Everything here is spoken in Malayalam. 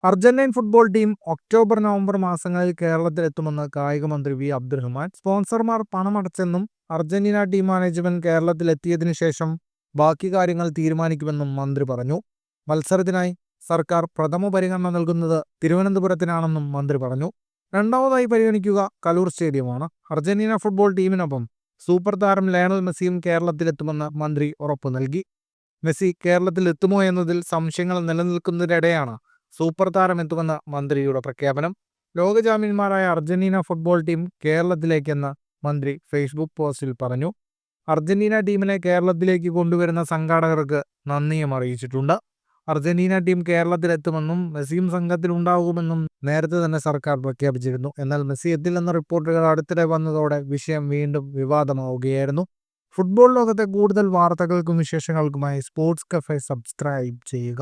Argentine football team October November മാസങ്ങളിൽ കേരളത്തിലെത്തുമെന്ന് കായിക മന്ത്രി വി അബ്ദുറഹ്മാൻ. സ്പോൺസർമാർ പണമടച്ചെന്നും അർജന്റീന ടീം മാനേജ്മെന്റ് കേരളത്തിലെത്തിയതിനു ശേഷം ബാക്കി കാര്യങ്ങൾ തീരുമാനിക്കുമെന്നും മന്ത്രി പറഞ്ഞു. മത്സരത്തിനായി സർക്കാർ പ്രഥമ പരിഗണന നൽകുന്നത് തിരുവനന്തപുരത്തിനാണെന്നും മന്ത്രി പറഞ്ഞു. രണ്ടാമതായി പരിഗണിക്കുക കലൂർ സ്റ്റേഡിയമാണ്. അർജന്റീന ഫുട്ബോൾ ടീമിനൊപ്പം സൂപ്പർ താരം ലയണൽ മെസ്സിയും കേരളത്തിലെത്തുമെന്ന് മന്ത്രി ഉറപ്പു നൽകി. മെസ്സി കേരളത്തിൽ എത്തുമോ എന്നതിൽ സംശയങ്ങൾ നിലനിൽക്കുന്നതിനിടെയാണ് സൂപ്പർ താരം എത്തുമെന്ന മന്ത്രിയുടെ പ്രഖ്യാപനം. ലോക ചാമ്പ്യന്മാരായ അർജന്റീന ഫുട്ബോൾ ടീം കേരളത്തിലേക്കെന്ന് മന്ത്രി ഫേസ്ബുക്ക് പോസ്റ്റിൽ പറഞ്ഞു. അർജന്റീന ടീമിനെ കേരളത്തിലേക്ക് കൊണ്ടുവരുന്ന സംഘാടകർക്ക് നന്ദിയും അറിയിച്ചിട്ടുണ്ട്. അർജന്റീന ടീം കേരളത്തിലെത്തുമെന്നും മെസ്സിയും സംഘത്തിലുണ്ടാകുമെന്നും നേരത്തെ തന്നെ സർക്കാർ പ്രഖ്യാപിച്ചിരുന്നു. എന്നാൽ മെസ്സി എത്തില്ലെന്ന റിപ്പോർട്ടുകൾ അടുത്തിടെ വന്നതോടെ വിഷയം വീണ്ടും വിവാദമാവുകയായിരുന്നു. ഫുട്ബോൾ ലോകത്തെ കൂടുതൽ വാർത്തകൾക്കും വിശേഷങ്ങൾക്കുമായി സ്പോർട്സ് കഫേ സബ്സ്ക്രൈബ് ചെയ്യുക.